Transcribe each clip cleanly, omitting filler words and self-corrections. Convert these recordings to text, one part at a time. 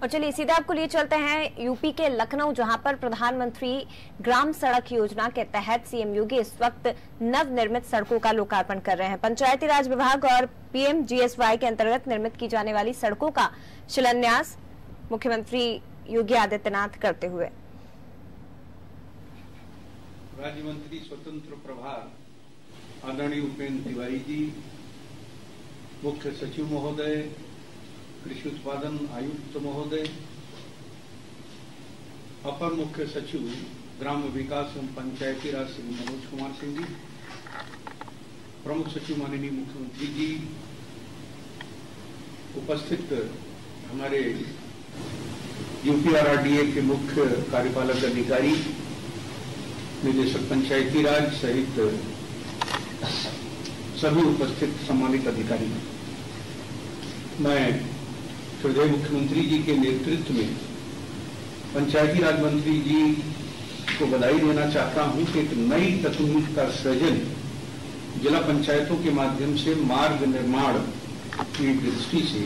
और चलिए सीधे आपको लिए चलते हैं यूपी के लखनऊ, जहां पर प्रधानमंत्री ग्राम सड़क योजना के तहत सीएम योगी इस वक्त नवनिर्मित सड़कों का लोकार्पण कर रहे हैं। पंचायती राज विभाग और पीएमजीएसवाई के अंतर्गत निर्मित की जाने वाली सड़कों का शिलान्यास मुख्यमंत्री योगी आदित्यनाथ करते हुए। राज्य मंत्री स्वतंत्र प्रभार आदरणीय उपेंद्र तिवारी जी, मुख्य सचिव महोदय, कृषि उत्पादन आयुक्त महोदय, अपर मुख्य सचिव ग्राम विकास एवं पंचायती राज श्री मनोज कुमार सिंह जी, प्रमुख सचिव माननीय मुख्यमंत्री जी, उपस्थित हमारे यूपीआरडीए के मुख्य कार्यपालक अधिकारी, निदेशक पंचायती राज सहित सभी उपस्थित सम्मानित अधिकारी, मैं श्रद्धेय मुख्यमंत्री जी के नेतृत्व में पंचायती राज मंत्री जी को बधाई देना चाहता हूं कि एक नई तकनीक का सृजन जिला पंचायतों के माध्यम से मार्ग निर्माण की दृष्टि से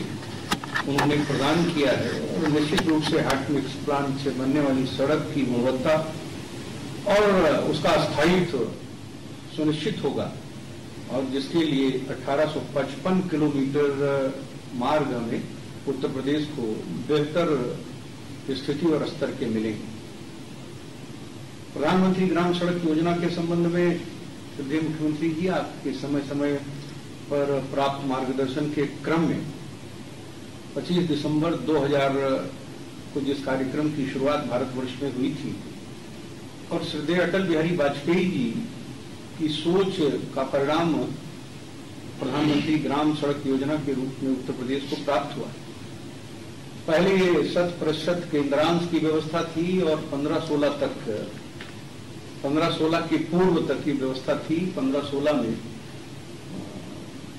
उन्होंने प्रदान किया है और निश्चित रूप से हाट मिक्स प्लांट से बनने वाली सड़क की गुणवत्ता और उसका स्थायित्व सुनिश्चित होगा और जिसके लिए 1855 किलोमीटर मार्ग हमें उत्तर प्रदेश को बेहतर स्थिति और स्तर के मिलेंगे। प्रधानमंत्री ग्राम सड़क योजना के संबंध में श्रद्धेय मुख्यमंत्री जी आपके समय समय पर प्राप्त मार्गदर्शन के क्रम में 25 दिसंबर 2000 को जिस कार्यक्रम की शुरुआत भारतवर्ष में हुई थी और श्रद्धेय अटल बिहारी वाजपेयी जी की सोच का परिणाम प्रधानमंत्री ग्राम सड़क योजना के रूप में उत्तर प्रदेश को प्राप्त हुआ। पहले 100% केंद्रांश की व्यवस्था थी और 15-16 के पूर्व तक की व्यवस्था थी। 15-16 में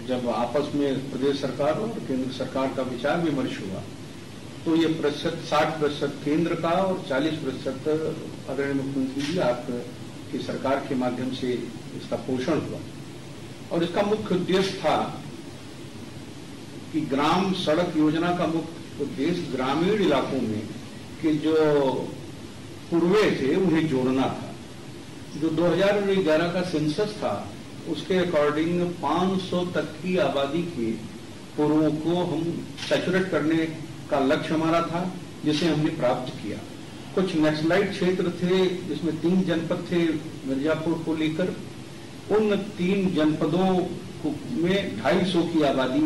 जब आपस में प्रदेश सरकार और केंद्र सरकार का विचार विमर्श हुआ तो ये प्रतिशत 60% केंद्र का और 40% आदरणीय मुख्यमंत्री जी आपकी सरकार के माध्यम से इसका पोषण हुआ और इसका मुख्य उद्देश्य था कि ग्राम सड़क योजना का मुख्य उद्देश्य ग्रामीण इलाकों में के जो पूर्वे थे उन्हें जोड़ना था। जो 2011 का सेंसस था उसके अकॉर्डिंग 500 तक की आबादी के पूर्वों को हम सैचुरेट करने का लक्ष्य हमारा था, जिसे हमने प्राप्त किया। कुछ नक्सलाइट क्षेत्र थे जिसमें 3 जनपद थे मिर्जापुर को लेकर, उन 3 जनपदों में 250 की आबादी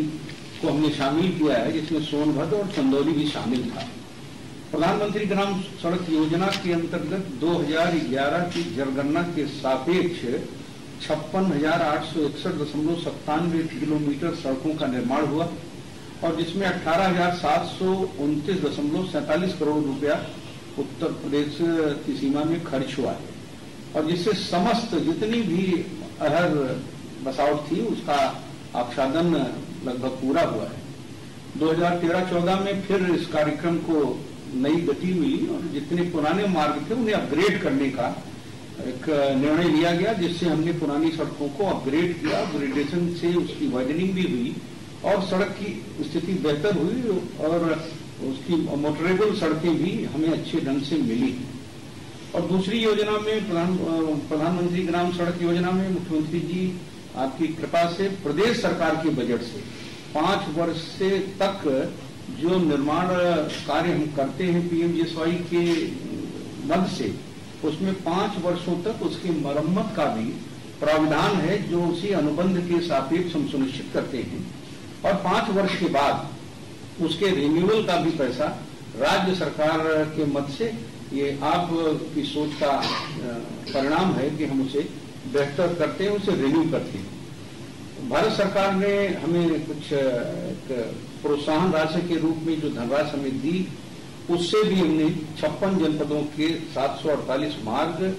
को हमने शामिल किया है, जिसमें सोनभद्र और चंदौली भी शामिल था। प्रधानमंत्री ग्राम सड़क योजना के अंतर्गत 2011 की जनगणना के सापेक्ष 56,861.97 किलोमीटर सड़कों का निर्माण हुआ और जिसमें 18,729.47 करोड़ रुपया उत्तर प्रदेश की सीमा में खर्च हुआ है और जिससे समस्त जितनी भी अहर बसावट थी उसका आच्छादन लगभग पूरा हुआ है। 2013-14 में फिर इस कार्यक्रम को नई गति मिली और जितने पुराने मार्ग थे उन्हें अपग्रेड करने का एक निर्णय लिया गया, जिससे हमने पुरानी सड़कों को अपग्रेड किया। अपग्रेडेशन से उसकी वाइडनिंग भी हुई और सड़क की स्थिति बेहतर हुई और उसकी मोटरेबल सड़कें भी हमें अच्छे ढंग से मिली। और दूसरी योजना में प्रधानमंत्री ग्राम सड़क योजना में मुख्यमंत्री जी आपकी कृपा से प्रदेश सरकार के बजट से 5 वर्ष से तक जो निर्माण कार्य हम करते हैं पीएमजीएसवाई के मद से, उसमें 5 वर्षों तक उसकी मरम्मत का भी प्रावधान है जो उसी अनुबंध के सापेक्ष हम सुनिश्चित करते हैं और 5 वर्ष के बाद उसके रिन्यूअल का भी पैसा राज्य सरकार के मद से, ये आपकी सोच का परिणाम है कि हम उसे बेहतर करते हैं, उसे रिन्यू करते हैं। भारत सरकार ने हमें कुछ प्रोत्साहन राशि के रूप में जो धनराशि हमें दी, उससे भी हमने 56 जनपदों के 748 मार्ग,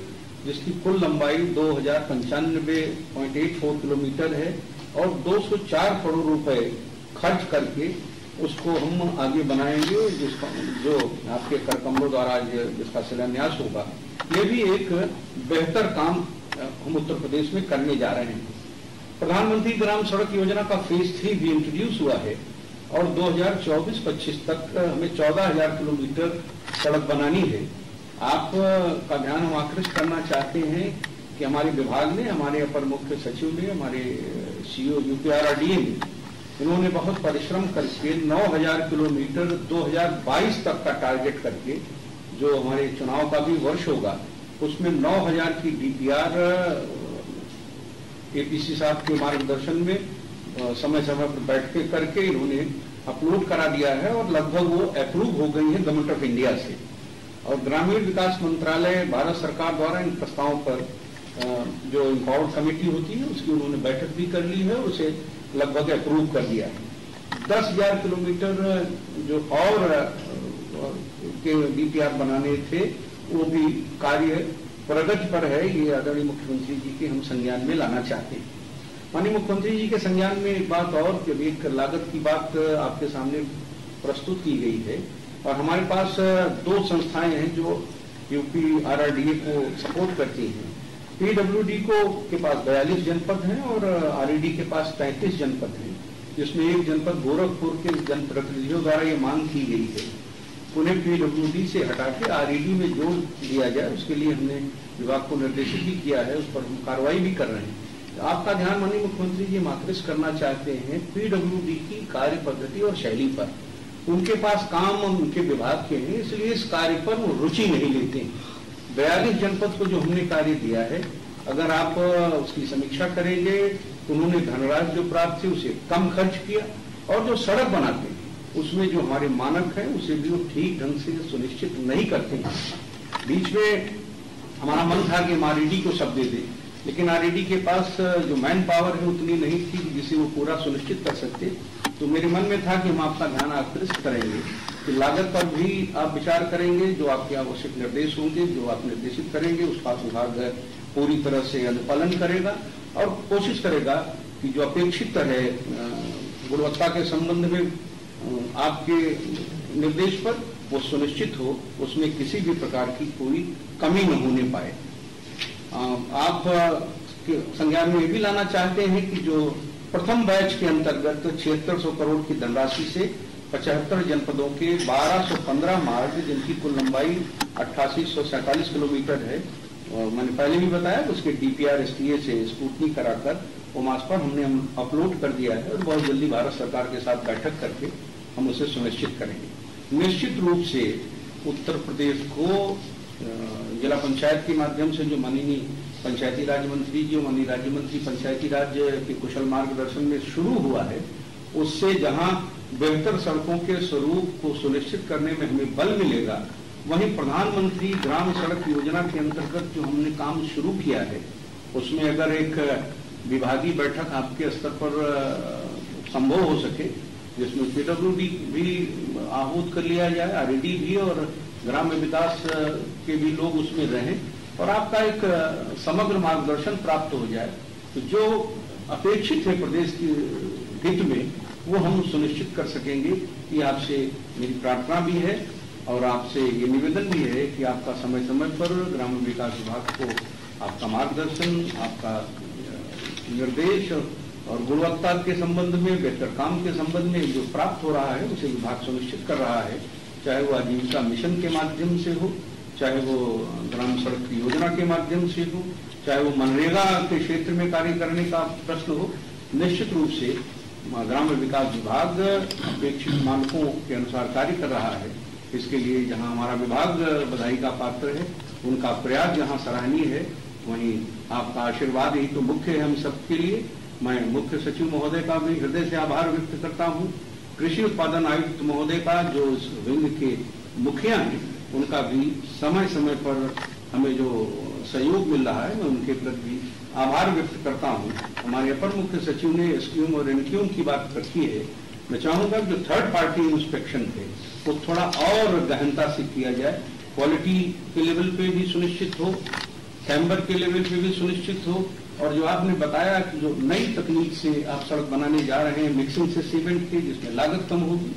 जिसकी कुल लंबाई 2095.84 किलोमीटर है और 204 करोड़ रुपए खर्च करके उसको हम आगे बनाएंगे, जिसका जो आपके कार्यक्रमों द्वारा जिसका शिलान्यास होगा। ये भी एक बेहतर काम हम उत्तर प्रदेश में करने जा रहे हैं। प्रधानमंत्री ग्राम सड़क योजना का फेज 3 भी इंट्रोड्यूस हुआ है और 2024-25 तक हमें 14,000 किलोमीटर सड़क बनानी है। आप का ध्यान हम आकृष्ट करना चाहते हैं कि हमारे विभाग ने, हमारे अपर मुख्य सचिव ने, हमारे सीईओ यूपीआरडीए ने, इन्होंने बहुत परिश्रम करके 9,000 किलोमीटर 2022 तक का टारगेट करके, जो हमारे चुनाव का भी वर्ष होगा, उसमें 9,000 की डीपीआर एपीसी साहब के मार्गदर्शन में समय समय पर बैठकें करके इन्होंने अपलोड करा दिया है और लगभग वो अप्रूव हो गई है गवर्नमेंट ऑफ इंडिया से। और ग्रामीण विकास मंत्रालय भारत सरकार द्वारा इन प्रस्तावों पर जो इम्पावर्ड कमेटी होती है उसकी उन्होंने बैठक भी कर ली है, उसे लगभग अप्रूव कर दिया है। 10,000 किलोमीटर जो और के डीपीआर बनाने थे वो भी कार्य प्रगति पर है। ये आदरणीय मुख्यमंत्री जी के हम संज्ञान में लाना चाहते हैं। माननीय मुख्यमंत्री जी के संज्ञान में एक बात और, जब एक लागत की बात आपके सामने प्रस्तुत की गई है, और हमारे पास 2 संस्थाएं हैं जो यूपीआरडीए को सपोर्ट करती हैं। पीडब्ल्यूडी के पास 42 जनपद हैं और आरईडी के पास 33 जनपद हैं, जिसमें एक जनपद गोरखपुर के जनप्रतिनिधियों द्वारा ये मांग की गई है उन्हें पीडब्ल्यूडी से हटा के आरईडी में जोड़ दिया जाए। उसके लिए हमने विभाग को निर्देशित भी किया है, उस पर हम कार्रवाई भी कर रहे हैं। आपका ध्यान माननीय मुख्यमंत्री जी आकृष्ट करना चाहते हैं पीडब्ल्यूडी की कार्य पद्धति और शैली पर। उनके पास काम उनके विभाग के हैं, इसलिए इस कार्य पर वो रुचि नहीं लेते हैं। 42 जनपद को जो हमने कार्य दिया है, अगर आप उसकी समीक्षा करेंगे तो उन्होंने धनराशि जो प्राप्त थी उसे कम खर्च किया, और जो सड़क बनाते हैं उसमें जो हमारे मानक हैं उसे भी वो ठीक ढंग से सुनिश्चित नहीं करते हैं। बीच में हमारा मन था कि हम आरईडी को सब दे दें, लेकिन आरईडी के पास जो मैन पावर है उतनी नहीं थी जिसे वो पूरा सुनिश्चित कर सकते। तो मेरे मन में था कि हम आपका ध्यान आकृष्ट करेंगे कि लागत पर भी आप विचार करेंगे, जो आपके आवश्यक निर्देश होंगे, जो आप निर्देशित करेंगे उसका विभाग पूरी तरह से अनुपालन करेगा और कोशिश करेगा कि जो अपेक्षित है गुणवत्ता के संबंध में आपके निर्देश पर वो सुनिश्चित हो, उसमें किसी भी प्रकार की कोई कमी न होने पाए। आप संज्ञान में ये भी लाना चाहते हैं कि जो प्रथम बैच के अंतर्गत 7600 करोड़ की धनराशि से 75 जनपदों के 1215 मार्ग, जिनकी कुल लंबाई 8847 किलोमीटर है, मैंने पहले भी बताया कि उसके डीपीआर एसटीए से स्क्रूटनी कराकर वो मास पर हमने अपलोड कर दिया है और बहुत जल्दी भारत सरकार के साथ बैठक करके हम उसे सुनिश्चित करेंगे। निश्चित रूप से उत्तर प्रदेश को जिला पंचायत के माध्यम से जो माननीय पंचायती राज मंत्री जी, माननीय राज्य मंत्री पंचायती राज के कुशल मार्गदर्शन में शुरू हुआ है, उससे जहां बेहतर सड़कों के स्वरूप को सुनिश्चित करने में हमें बल मिलेगा, वहीं प्रधानमंत्री ग्राम सड़क योजना के अंतर्गत जो हमने काम शुरू किया है उसमें अगर एक विभागीय बैठक आपके स्तर पर संभव हो सके, जिसमें पीडब्ल्यूडी भी आहूत कर लिया जाए, आरईडी भी और ग्राम्य विकास के भी लोग उसमें रहें और आपका एक समग्र मार्गदर्शन प्राप्त हो जाए, तो जो अपेक्षित है प्रदेश के हित में वो हम सुनिश्चित कर सकेंगे। कि आपसे मेरी प्रार्थना भी है और आपसे ये निवेदन भी है कि आपका समय समय पर ग्रामीण विकास विभाग को आपका मार्गदर्शन, आपका निर्देश और गुणवत्ता के संबंध में, बेहतर काम के संबंध में जो प्राप्त हो रहा है उसे विभाग सुनिश्चित कर रहा है, चाहे वो आजीविका मिशन के माध्यम से हो, चाहे वो ग्राम सड़क योजना के माध्यम से हो, चाहे वो मनरेगा के क्षेत्र में कार्य करने का प्रश्न हो। निश्चित रूप से ग्रामीण विकास विभाग अपेक्षित मानकों के अनुसार कार्य कर रहा है। इसके लिए जहां हमारा विभाग बधाई का पात्र है, उनका प्रयास जहां सराहनीय है, वहीं आपका आशीर्वाद ही तो मुख्य है हम सबके लिए। मैं मुख्य सचिव महोदय का भी हृदय से आभार व्यक्त करता हूं, कृषि उत्पादन आयुक्त महोदय का जो इस विंग के मुखिया हैं उनका भी समय समय पर हमें जो सहयोग मिल रहा है मैं उनके प्रति भी आभार व्यक्त करता हूं। हमारे अपर मुख्य सचिव ने एसक्यूएम और एनक्यूएम की बात रखी है। मैं चाहूंगा जो थर्ड पार्टी इंस्पेक्शन थे वो थोड़ा और गहनता से किया जाए, क्वालिटी के लेवल पे भी सुनिश्चित हो, चैम्बर के लेवल पे भी सुनिश्चित हो, और जो आपने बताया कि जो नई तकनीक से आप सड़क बनाने जा रहे हैं मिक्सिंग से सीमेंट की, जिसमें लागत कम होगी,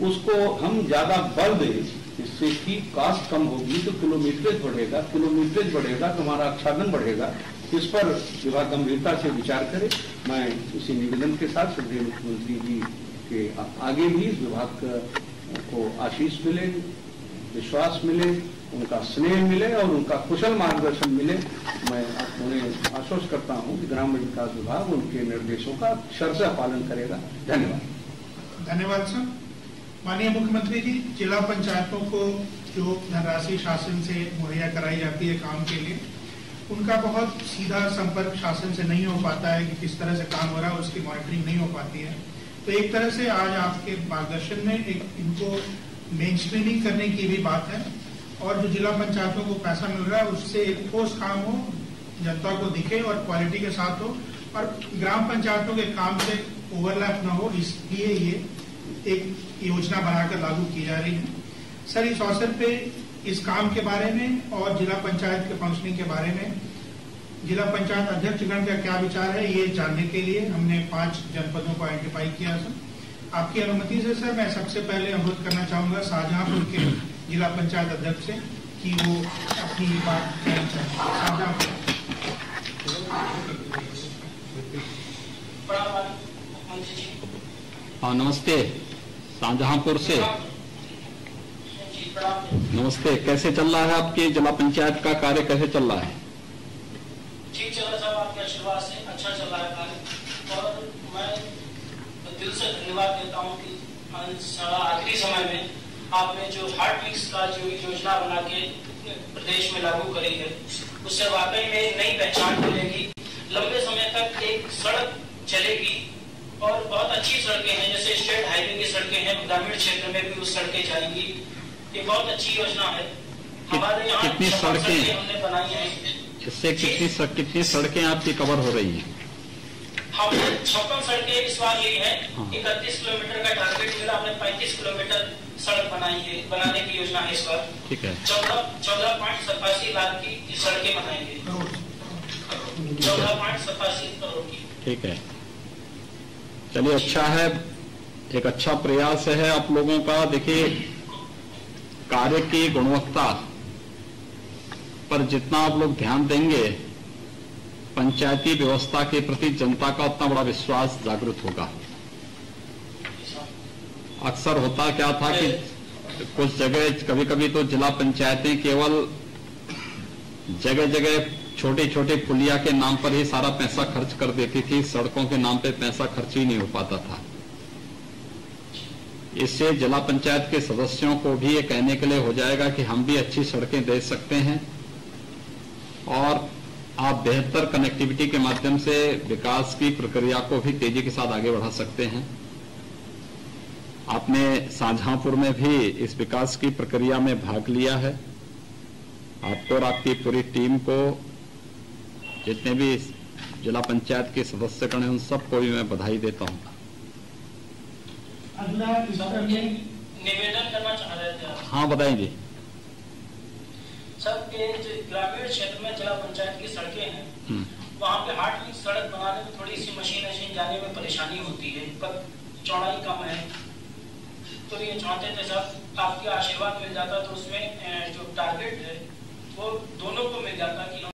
उसको हम ज्यादा बल दें, जिससे कि कॉस्ट कम होगी तो किलोमीटरेज बढ़ेगा, किलोमीटरेज बढ़ेगा तो हमारा आच्छादन बढ़ेगा। इस पर विभाग गंभीरता से विचार करे। मैं इसी निवेदन के साथ श्रद्धेय मुख्यमंत्री जी कि आगे भी इस विभाग को आशीष मिले, विश्वास मिले, उनका स्नेह मिले और उनका कुशल मार्गदर्शन मिले। मैं उन्हें आश्वस्त करता हूं कि ग्रामीण विकास विभाग उनके निर्देशों का अक्षरशः पालन करेगा। धन्यवाद। धन्यवाद सर। माननीय मुख्यमंत्री जी, जिला पंचायतों को जो धनराशि शासन से मुहैया कराई जाती है काम के लिए, उनका बहुत सीधा संपर्क शासन से नहीं हो पाता है कि किस तरह से काम हो रहा है, उसकी मॉनिटरिंग नहीं हो पाती है। तो एक तरह से आज आपके मार्गदर्शन में एक इनको मेन स्ट्रीमिंग करने की भी बात है और जो जिला पंचायतों को पैसा मिल रहा है उससे एक ठोस काम हो, जनता को दिखे और क्वालिटी के साथ हो और ग्राम पंचायतों के काम से ओवरलैप न हो, इसलिए ये एक योजना बनाकर लागू की जा रही है। सर, इस अवसर पे इस काम के बारे में और जिला पंचायत के फंक्शनिंग के बारे में जिला पंचायत अध्यक्षगण का क्या विचार है, ये जानने के लिए हमने 5 जनपदों को आइडेंटिफाई किया। सर, आपकी अनुमति से सर मैं सबसे पहले अनुरोध करना चाहूंगा शाहजहांपुर के जिला पंचायत अध्यक्ष से कि वो अपनी बात कहना चाहें। शाहजहांपुर। हाँ, नमस्ते। शाहजहांपुर से नमस्ते। कैसे चल रहा है आपके जिला पंचायत का कार्य, कैसे चल रहा है? ठीक चल रहा है साहब, आपके आशीर्वाद से अच्छा चल रहा है कार्य और मैं दिल से धन्यवाद देता हूँ कि आखिरी समय में आपने जो हार्ट मिक्स का जो योजना बना के प्रदेश में लागू करी है, उससे वाकई में नई पहचान मिलेगी। लंबे समय तक एक सड़क चलेगी और बहुत अच्छी सड़कें हैं, जैसे स्टेट हाईवे की सड़कें हैं, ग्रामीण क्षेत्र में भी वो सड़कें जाएंगी। ये बहुत अच्छी योजना है। हमारे यहाँ कितनी सड़कें हमने बनाई है, इससे कितनी सड़कें आपकी कवर हो रही हैं? हमने 56 सड़कें इस बार ली है। 31 किलोमीटर का टारगेट मिला, हमने 35 किलोमीटर सड़क बनाई है, बनाने की योजना है इस बार। ठीक है। 14.87 लाख की सड़कें बनाएंगे, 14.87 करोड़ की। ठीक है, चलिए, अच्छा है, एक अच्छा प्रयास है आप लोगों का। देखिए, कार्य की गुणवत्ता पर जितना आप लोग ध्यान देंगे, पंचायती व्यवस्था के प्रति जनता का उतना बड़ा विश्वास जागृत होगा। अक्सर होता क्या था कि कुछ जगह कभी कभी तो जिला पंचायतें केवल जगह जगह छोटे छोटे पुलिया के नाम पर ही सारा पैसा खर्च कर देती थी, सड़कों के नाम पे पैसा खर्च ही नहीं हो पाता था। इससे जिला पंचायत के सदस्यों को भी ये कहने के लिए हो जाएगा कि हम भी अच्छी सड़कें दे सकते हैं और आप बेहतर कनेक्टिविटी के माध्यम से विकास की प्रक्रिया को भी तेजी के साथ आगे बढ़ा सकते हैं। आपने शाहजहांपुर में भी इस विकास की प्रक्रिया में भाग लिया है। आपको और आपकी पूरी टीम को, जितने भी जिला पंचायत के सदस्यगण हैं, उन सबको भी मैं बधाई देता हूं। निवेदन करना चाह रहे थे। हाँ, बताएंगे। सब के ग्रामीण क्षेत्र में जिला पंचायत की सड़कें हैं, वहाँ पे हार्ट मिक्स सड़क बनाने में थोड़ी सी मशीन जाने में परेशानी होती है, पर चौड़ाई कम है। तो ये चाहते थे साहब, आपके आशीर्वाद मिल जाता तो उसमें जो टारगेट है वो दोनों को मिल जाता कि